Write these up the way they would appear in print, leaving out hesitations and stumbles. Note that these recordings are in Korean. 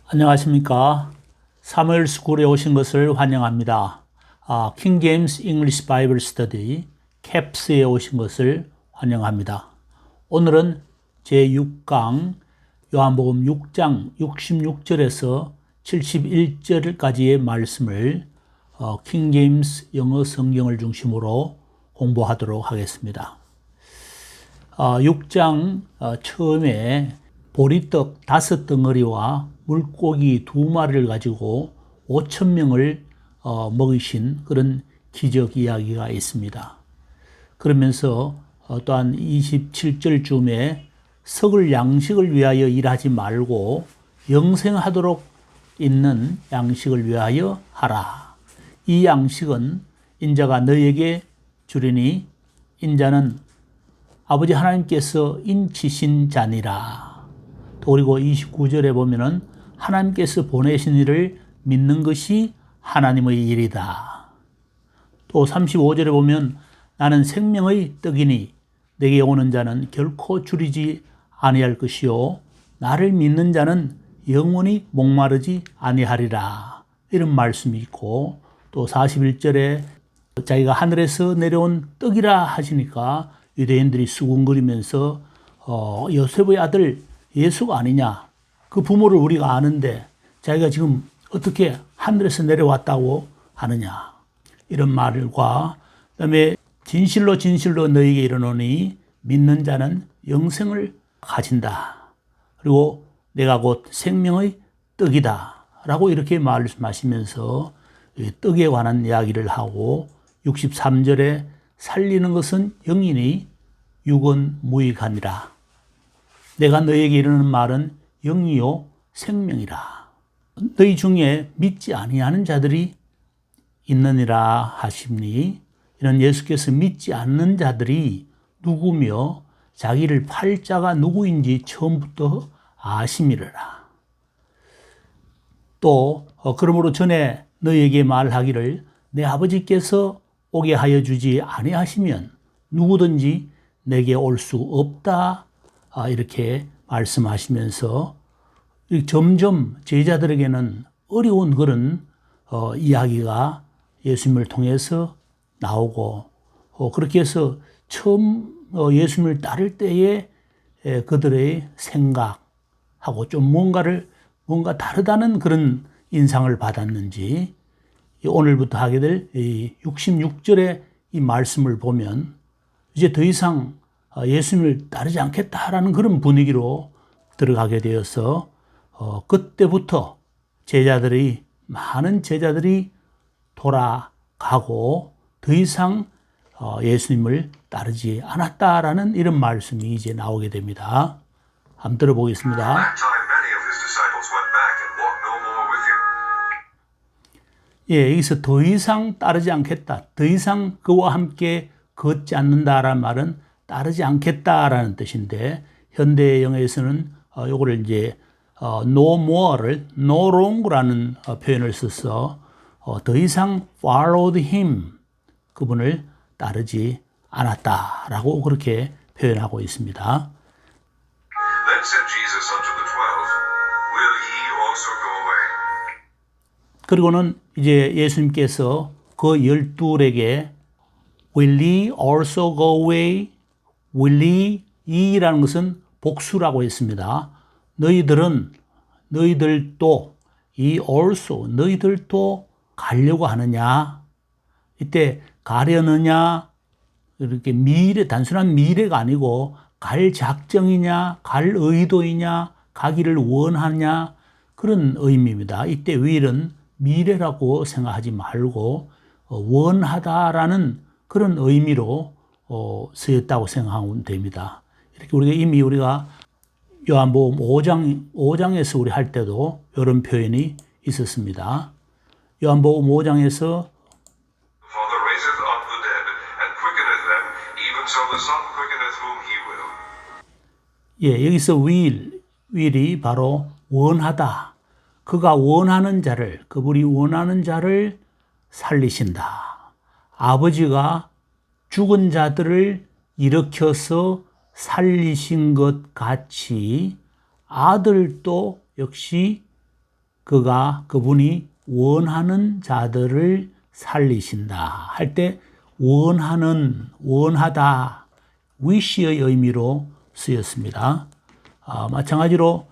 안녕하십니까. 사무엘 스쿨에 오신 것을 환영합니다. 킹 제임스 잉글리시 바이블 스터디 캡스에 오신 것을 환영합니다. 오늘은 제6강 요한복음 6장 66절에서 71절까지의 말씀을 킹 제임스 영어 성경을 중심으로 공부하도록 하겠습니다. 6장 처음에 보리떡 5덩어리와 물고기 2마리를 가지고 5,000명을 먹이신 그런 기적 이야기가 있습니다. 그러면서 또한 27절쯤에 썩을 양식을 위하여 일하지 말고 영생하도록 있는 양식을 위하여 하라. 이 양식은 인자가 너에게 주리니 인자는 아버지 하나님께서 인치신 자니라. 그리고 29절에 보면은 하나님께서 보내신 이를 믿는 것이 하나님의 일이다. 또 35절에 보면 나는 생명의 떡이니 내게 오는 자는 결코 줄이지 아니할 것이요 나를 믿는 자는 영원히 목마르지 아니하리라. 이런 말씀이 있고 또 41절에 자기가 하늘에서 내려온 떡이라 하시니까 유대인들이 수군거리면서 요셉의 아들 예수가 아니냐. 그 부모를 우리가 아는데 자기가 지금 어떻게 하늘에서 내려왔다고 하느냐. 이런 말과 그다음에 진실로 진실로 너희에게 이르노니 믿는 자는 영생을 가진다. 그리고 내가 곧 생명의 떡이다. 라고 이렇게 말씀하시면서 떡에 관한 이야기를 하고 63절에 살리는 것은 영이니 육은 무익하니라. 내가 너에게 이르는 말은 영이요 생명이라. 너희 중에 믿지 아니하는 자들이 있느니라 하시니 이는 예수께서 믿지 않는 자들이 누구며 자기를 팔 자가 누구인지 처음부터 아심이라. 또 그러므로 전에 너희에게 말하기를 내 아버지께서 오게 하여 주지 아니하시면 누구든지 내게 올 수 없다. 이렇게 말씀하시면서 점점 제자들에게는 어려운 그런 이야기가 예수님을 통해서 나오고 그렇게 해서 처음 예수님을 따를 때에 그들의 생각하고 좀 뭔가 다르다는 그런 인상을 받았는지 오늘부터 하게 될 66절의 이 말씀을 보면 이제 더 이상 예수님을 따르지 않겠다라는 그런 분위기로 들어가게 되어서 그때부터 많은 제자들이 돌아가고 더 이상 예수님을 따르지 않았다라는 이런 말씀이 이제 나오게 됩니다. 한번 들어보겠습니다. 여기서 더 이상 따르지 않겠다. 더 이상 그와 함께 걷지 않는다라는 말은 따르지 않겠다라는 뜻인데 현대 영어에서는 요거를 이제 no more를 no longer 표현을 써서 더 이상 followed him 그분을 따르지 않았다라고 그렇게 표현하고 있습니다. Then said Jesus unto the 12, Will ye also go away? 그리고는 이제 예수님께서 그 12에게 Will ye also go away? Will ye라는 것은 복수라고 했습니다. 너희들도 이 also 너희들도 가려고 하느냐? 이때 가려느냐? 이렇게 단순한 미래가 아니고 갈 작정이냐? 갈 의도이냐? 가기를 원하냐? 그런 의미입니다. 이때 will은 미래라고 생각하지 말고 원하다라는 그런 의미로 쓰였다고 생각하면 됩니다. 이렇게 우리가 요한복음 5장에서 우리 할 때도 이런 표현이 있었습니다. 요한복음 5장에서 The Father raiseth up the dead, and quickeneth them, even so the Son quickeneth whom he will. 여기서 will이 바로 원하다. 그분이 원하는 자를 살리신다. 아버지가 죽은 자들을 일으켜서 살리신 것 같이 아들도 역시 그분이 원하는 자들을 살리신다 할 때 원하는, 원하다, wish의 의미로 쓰였습니다. 마찬가지로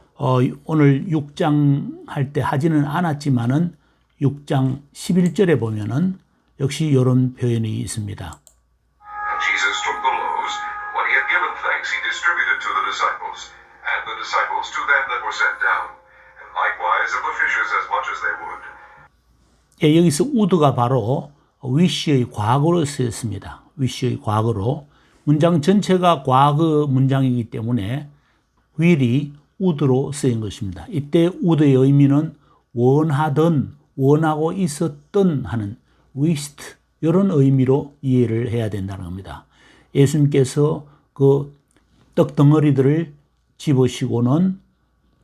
오늘 6장 할 때 하지는 않았지만은 6장 11절에 보면은 역시 이런 표현이 있습니다. And Jesus took the loaves, and when he had given thanks, he distributed to the disciples, and the disciples to them that were sent down, and likewise of the fishes as much as they would. 예, 여기서 would가 바로 wish의 과거로 쓰였습니다. wish의 과거로. 문장 전체가 과거 문장이기 때문에 will이 would로 쓰인 것입니다. 이때 would의 의미는 원하던, 원하고 있었던 하는 wished 이런 의미로 이해를 해야 된다는 겁니다. 예수님께서 그 떡덩어리들을 집으시고는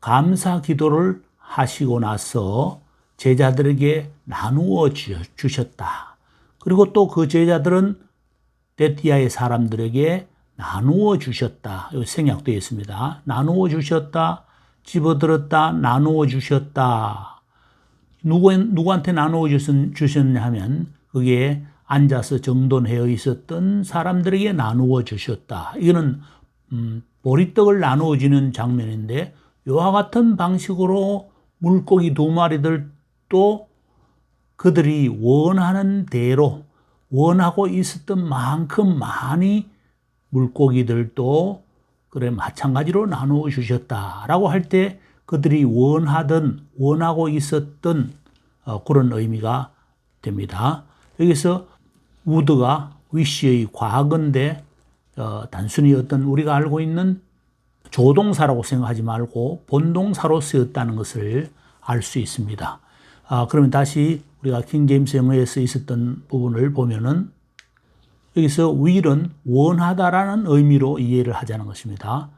감사 기도를 하시고 나서 제자들에게 나누어 주셨다. 그리고 또 그 제자들은 베티아의 사람들에게 나누어 주셨다. 여기 생략되어 있습니다. 나누어 주셨다, 집어들었다, 나누어 주셨다. 누구한테 나누어 주셨냐 하면 그게 앉아서 정돈되어 있었던 사람들에게 나누어 주셨다. 이거는 보리떡을 나누어 주는 장면인데 이와 같은 방식으로 물고기 2마리들도 그들이 원하는 대로 원하고 있었던 만큼 많이 물고기들도 그래 마찬가지로 나누어 주셨다라고 할 때 그들이 원하던 원하고 있었던 그런 의미가 됩니다. 여기서 would가 wish의 과거인데 단순히 어떤 우리가 알고 있는 조동사라고 생각하지 말고 본동사로 쓰였다는 것을 알 수 있습니다. 그러면 다시 우리가 킹제임스 영어에서 있었던 부분을 보면은 여기서 will은 원하다라는 의미로 이해를 하자는 것입니다.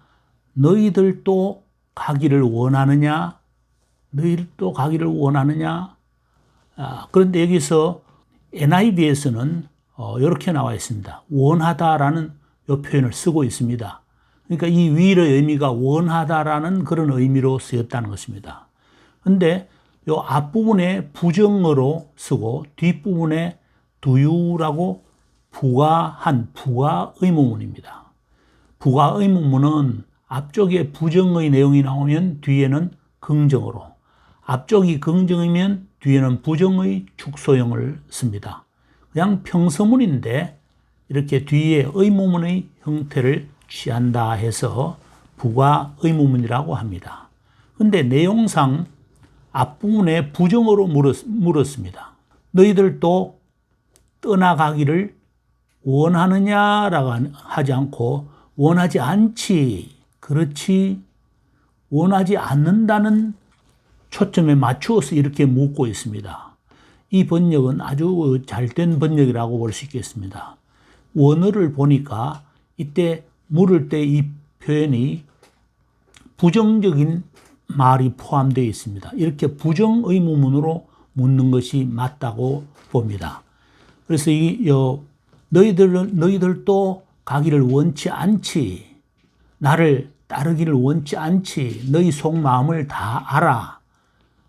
너희들도 가기를 원하느냐? 너희들도 가기를 원하느냐? 그런데 여기서 NIV에서는 이렇게 나와 있습니다. 원하다라는 이 표현을 쓰고 있습니다. 그러니까 이 will의 의미가 원하다라는 그런 의미로 쓰였다는 것입니다. 그런데 이 앞부분에 부정어로 쓰고 뒷부분에 do you라고 부가 의문문입니다. 부가 의문문은 앞쪽에 부정의 내용이 나오면 뒤에는 긍정어로, 앞쪽이 긍정이면 뒤에는 부정의 축소형을 씁니다. 그냥 평서문인데 이렇게 뒤에 의문문의 형태를 취한다 해서 부가 의문문이라고 합니다. 그런데 내용상 앞부분에 부정어로 물었습니다. 너희들도 떠나가기를 원하느냐라고 하지 않고 원하지 않지, 그렇지, 원하지 않는다는 초점에 맞추어서 이렇게 묻고 있습니다. 이 번역은 아주 잘된 번역이라고 볼 수 있겠습니다. 원어를 보니까 이때 물을 때 이 표현이 부정적인 말이 포함되어 있습니다. 이렇게 부정의문문으로 묻는 것이 맞다고 봅니다. 그래서 너희들도 가기를 원치 않지, 나를 따르기를 원치 않지, 너희 속마음을 다 알아.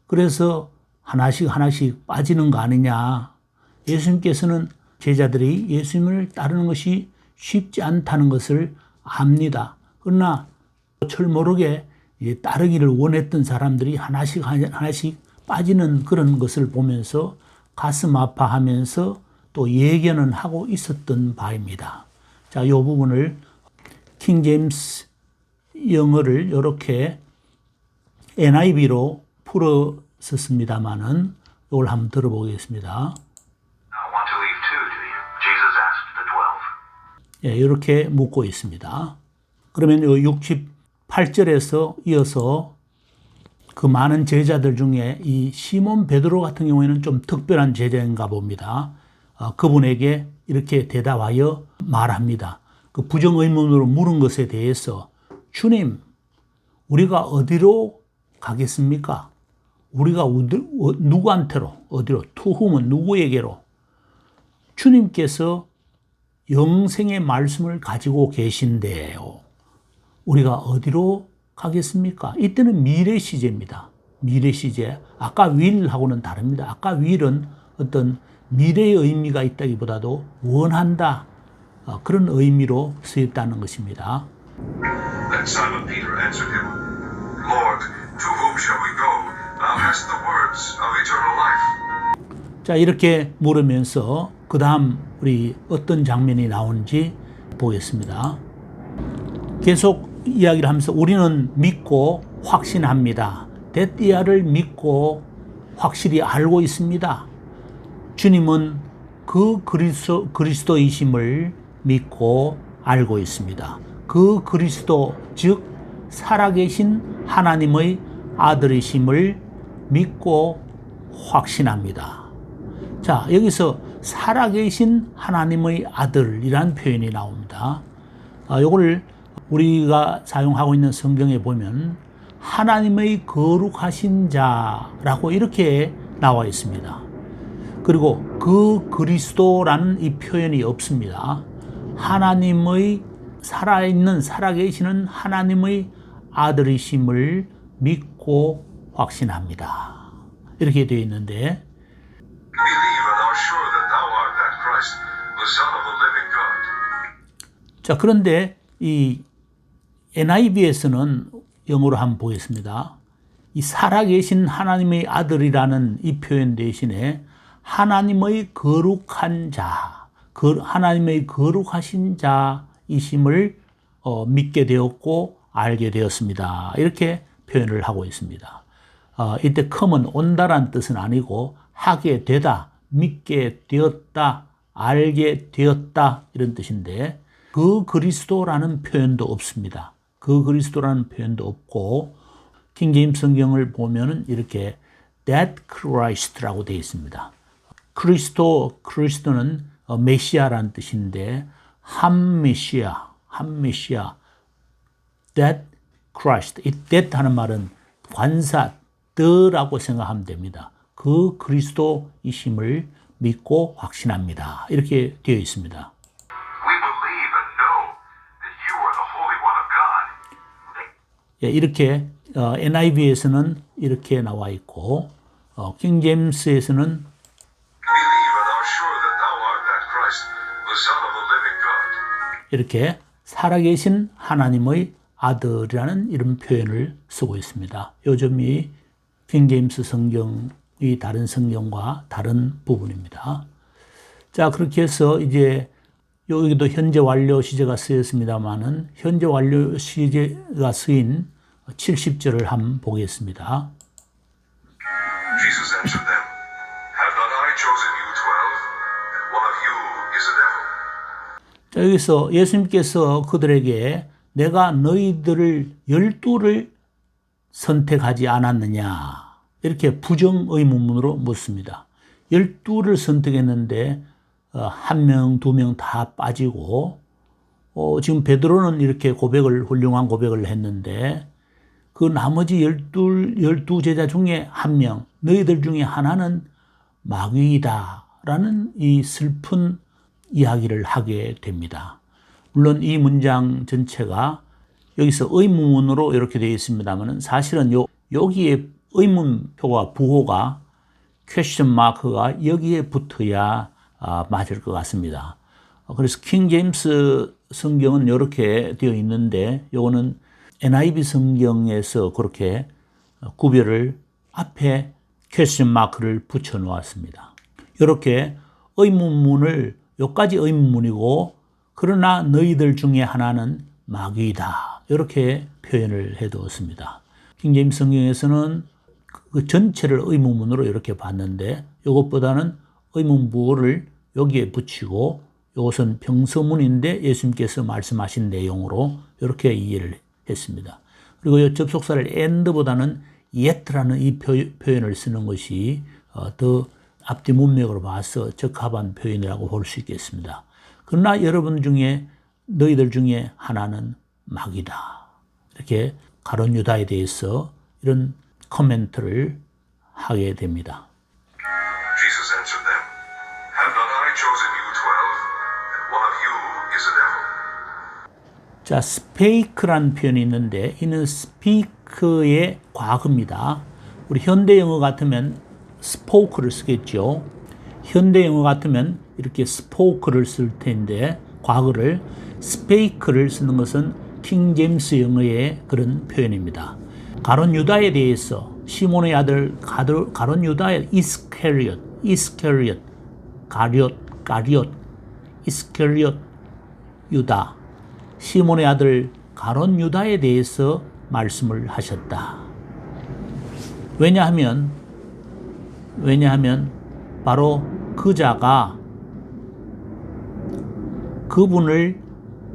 그래서 하나씩 빠지는 거 아니냐. 예수님께서는 제자들이 예수님을 따르는 것이 쉽지 않다는 것을 압니다. 그러나 철모르게 따르기를 원했던 사람들이 하나씩 빠지는 그런 것을 보면서 가슴 아파하면서 또 예견은 하고 있었던 바입니다. 자, 이 부분을 킹제임스 영어를 이렇게 NIV로 풀어 썼습니다만은 이걸 한번 들어보겠습니다. Want to leave too, do you? Jesus asked the 12. 예, 이렇게 묻고 있습니다. 그러면 68절에서 이어서 그 많은 제자들 중에 이 시몬 베드로 같은 경우에는 좀 특별한 제자인가 봅니다. 그분에게 이렇게 대답하여 말합니다. 그 부정의문으로 물은 것에 대해서 주님, 우리가 어디로 가겠습니까? 우리가 누구한테로, 어디로, to whom은 누구에게로? 주님께서 영생의 말씀을 가지고 계신데요. 우리가 어디로 가겠습니까? 이때는 미래 시제입니다. 미래 시제. 아까 will하고는 다릅니다. 아까 will은 어떤 미래의 의미가 있다기보다도 원한다. 그런 의미로 쓰였다는 것입니다. Then Simon Peter answered him, Lord, to whom shall we go? Thou hast the words of eternal life. 자, 이렇게 물으면서 그 다음 우리 어떤 장면이 나오는지 보겠습니다. 계속 이야기를 하면서 우리는 믿고 확신합니다. 데띠아를 믿고 확실히 알고 있습니다. 주님은 그 그리스도이심을 믿고 알고 있습니다. 그 그리스도, 즉 살아계신 하나님의 아들이심을 믿고 확신합니다. 자, 여기서 살아계신 하나님의 아들이란 표현이 나옵니다. 이걸 우리가 사용하고 있는 성경에 보면 하나님의 거룩하신 자라고 이렇게 나와 있습니다. 그리고 그 그리스도라는 이 표현이 없습니다. 하나님의 살아있는, 살아계시는 하나님의 아들이심을 믿고 확신합니다. 이렇게 되어 있는데, Believe and are sure that thou art that Christ, the Son of the living God. 자, 그런데 이 NIV에서는 영어로 한번 보겠습니다. 이 살아계신 하나님의 아들이라는 이 표현 대신에 하나님의 거룩한 자, 하나님의 거룩하신 자이심을 믿게 되었고 알게 되었습니다. 이렇게 표현을 하고 있습니다. 이때 come은 온다란 뜻은 아니고 하게 되다, 믿게 되었다, 알게 되었다 이런 뜻인데 그 그리스도라는 표현도 없습니다. 그 그리스도라는 표현도 없고 킹제임스 성경을 보면은 이렇게 that Christ라고 되어 있습니다. 그리스도는 메시아라는 뜻인데 한 메시아, that Christ, 이 that 하는 말은 관사, the라고 생각하면 됩니다. 그 그리스도이심을 믿고 확신합니다. 이렇게 되어 있습니다. We believe and know that you are the Holy One of God. 이렇게 NIV에서는 이렇게 나와 있고 킹제임스에서는 Believe and are sure that thou art that Christ, the Son of the living God. 이렇게 살아계신 하나님의 아들이라는 이런 표현을 쓰고 있습니다. 요즘 이 킹제임스 성경이 다른 성경과 다른 부분입니다. 자, 그렇게 해서 이제 여기도 현재 완료 시제가 쓰였습니다만은 현재 완료 시제가 쓰인 70절을 한번 보겠습니다. Jesus answered them, Have not I chosen you 12, and one of you is a devil? 자, 여기서 예수님께서 그들에게 내가 너희들을 12를 선택하지 않았느냐 이렇게 부정의문문으로 묻습니다. 12를 선택했는데 1명, 2명 다 빠지고 지금 베드로는 이렇게 훌륭한 고백을 했는데 그 나머지 12 제자 중에 1명, 너희들 중에 하나는 마귀이다 라는 이 슬픈 이야기를 하게 됩니다. 물론 이 문장 전체가 여기서 의문문으로 이렇게 되어 있습니다만 사실은 여기에 의문표와 부호가 퀘스천 마크가 여기에 붙어야 맞을 것 같습니다. 그래서 킹제임스 성경은 이렇게 되어 있는데 요거는 NIV 성경에서 그렇게 구별을 앞에 퀘스천 마크를 붙여 놓았습니다. 이렇게 의문문을 여기까지 의문문이고 그러나 너희들 중에 하나는 마귀이다 이렇게 표현을 해두었습니다. 킹제임스 성경에서는 그 전체를 의문문으로 이렇게 봤는데 이것보다는 의문부호를 여기에 붙이고 이것은 평서문인데 예수님께서 말씀하신 내용으로 이렇게 이해를 했습니다. 그리고 이 접속사를 and보다는 yet라는 이 표현을 쓰는 것이 더 앞뒤 문맥으로 봐서 적합한 표현이라고 볼 수 있겠습니다. 그러나 너희들 중에 하나는 마귀다. 이렇게 가룟 유다에 대해서 이런 코멘트를 하게 됩니다. Jesus answered them, Have not I chosen you 12, and one of you is a devil? 자, speak란 표현이 있는데 이는 speak의 과거입니다. 우리 현대 영어 같으면 스포크를 쓰겠죠. 현대 영어 같으면 이렇게 스포크를 쓸 텐데 과거를 스페이크를 쓰는 것은 킹 제임스 영어의 그런 표현입니다. 가룟 유다에 대해서 시몬의 아들 가룟 유다의 이스케리엇, 가룟 이스케리엇 유다, 시몬의 아들 가룟 유다에 대해서 말씀을 하셨다. 왜냐하면 바로 그 자가 그분을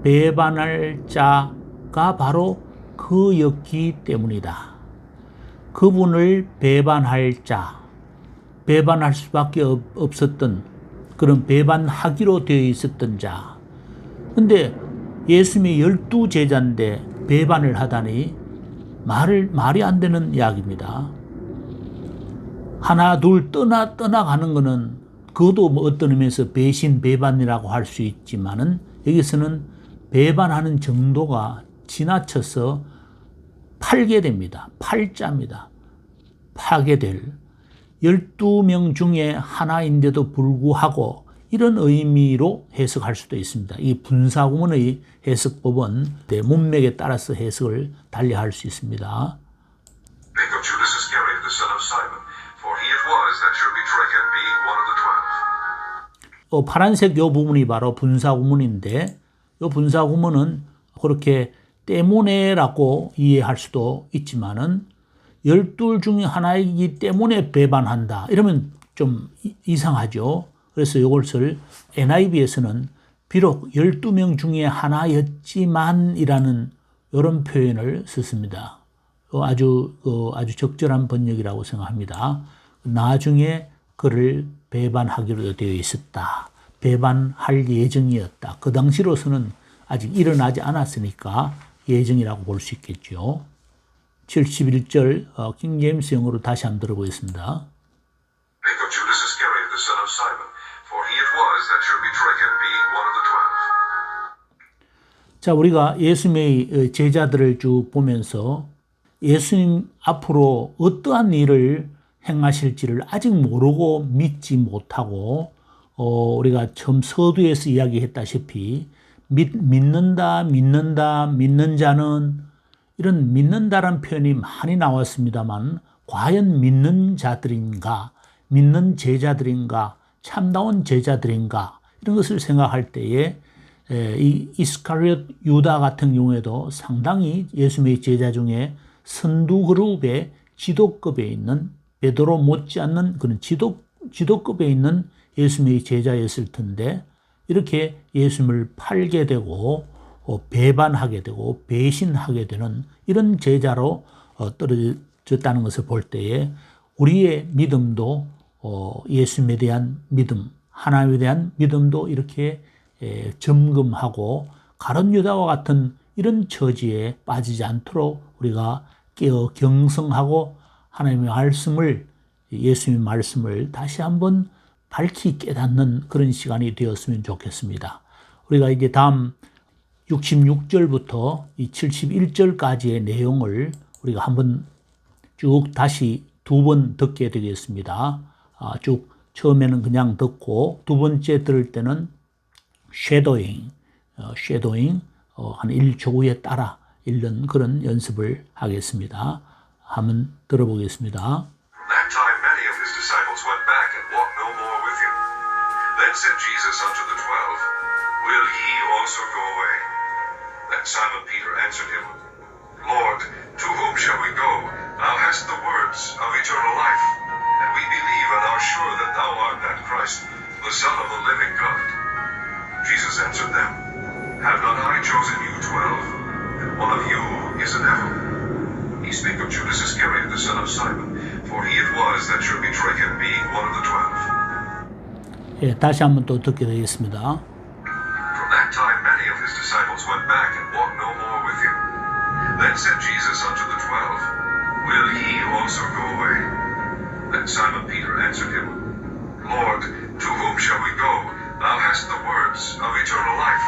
배반할 자가 바로 그였기 때문이다. 그분을 배반할 자, 배반할 수밖에 없었던 그런 배반하기로 되어 있었던 자. 근데 예수님이 12제자인데 배반을 하다니 말이 안 되는 이야기입니다. 하나 둘 떠나가는 거는 그것도 뭐 어떤 의미에서 배반이라고 할 수 있지만은 여기서는 배반하는 정도가 지나쳐서 팔게 됩니다. 팔자입니다. 파괴될 12명 중에 하나인데도 불구하고 이런 의미로 해석할 수도 있습니다. 이 분사구문의 해석법은 내 문맥에 따라서 해석을 달리할 수 있습니다. Think of Judas Iscariot, the son of Simon, for he it was that should betray him, being one of the 12. 파란색 요 부분이 바로 분사구문인데 요 분사구문은 그렇게 때문에라고 이해할 수도 있지만은 12 중에 하나이기 때문에 배반한다. 이러면 좀 이상하죠. 그래서 이것을 NIV에서는 비록 12명 중에 하나였지만이라는 이런 표현을 썼습니다. 아주 적절한 번역이라고 생각합니다. 나중에 그를 배반하기로 되어 있었다. 배반할 예정이었다. 그 당시로서는 아직 일어나지 않았으니까 예정이라고 볼 수 있겠죠. 71절 킹 제임스 영어로 다시 한번 들어보겠습니다. Think of Judas Iscariot, the son of Simon, for he it was that should betray him, being one of the 12. 자, 우리가 예수님의 제자들을 쭉 보면서 예수님 앞으로 어떠한 일을 행하실지를 아직 모르고 믿지 못하고 우리가 처음 서두에서 이야기했다시피 믿는 자는 이런 믿는다라는 표현이 많이 나왔습니다만 과연 믿는 자들인가, 믿는 제자들인가, 참다운 제자들인가 이런 것을 생각할 때에 이 이스카리엇 유다 같은 경우에도 상당히 예수님의 제자 중에 선두 그룹의 지도급에 있는 베드로 못지않는 그런 지도급에 있는 예수님의 제자였을 텐데 이렇게 예수님을 팔게 되고 배반하게 되고 배신하게 되는 이런 제자로 떨어졌다는 것을 볼 때에 우리의 믿음도 예수님에 대한 믿음, 하나님에 대한 믿음도 이렇게 점검하고 가룟 유다와 같은 이런 처지에 빠지지 않도록 우리가 깨어 경성하고 하나님의 말씀을 예수님의 말씀을 다시 한번 밝히 깨닫는 그런 시간이 되었으면 좋겠습니다. 우리가 이제 다음 66절부터 이 71절까지의 내용을 우리가 한번 쭉 다시 두 번 듣게 되겠습니다. 쭉 처음에는 그냥 듣고 두 번째 들을 때는 쉐도잉 한 1초 후에 따라 읽는 그런 연습을 하겠습니다. 한번 들어보겠습니다. From that time many of his disciples went back and walked no more with him. Then said Jesus unto the 12, Will ye also go away? Then Simon Peter answered him, Lord, to whom shall we go? Thou hast the words of eternal life, and we believe and are sure that thou art that Christ, the Son of the living God. Jesus answered them, Have not I chosen you 12, and one of you is a devil? He spake of Judas Iscariot, the son of Simon, for he it was that should betray him, being one of the 12. 다시 한번 또 듣게 되겠습니다. From that time many of his disciples went back and walked no more with him. Then said Jesus unto the 12, Will ye also go away? Then Simon Peter answered him, Lord, to whom shall we go? Thou hast the words of eternal life,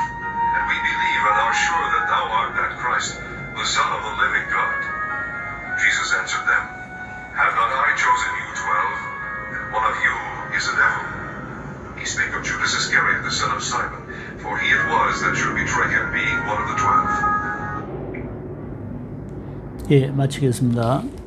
and we believe and are sure that thou art that Christ, the Son of the living God. Jesus answered them, Have not I chosen you 12, and one of you is a devil. He spake of Judas Iscariot, the son of Simon, for he it was that should betray him, being one of the 12. 예, 마치겠습니다.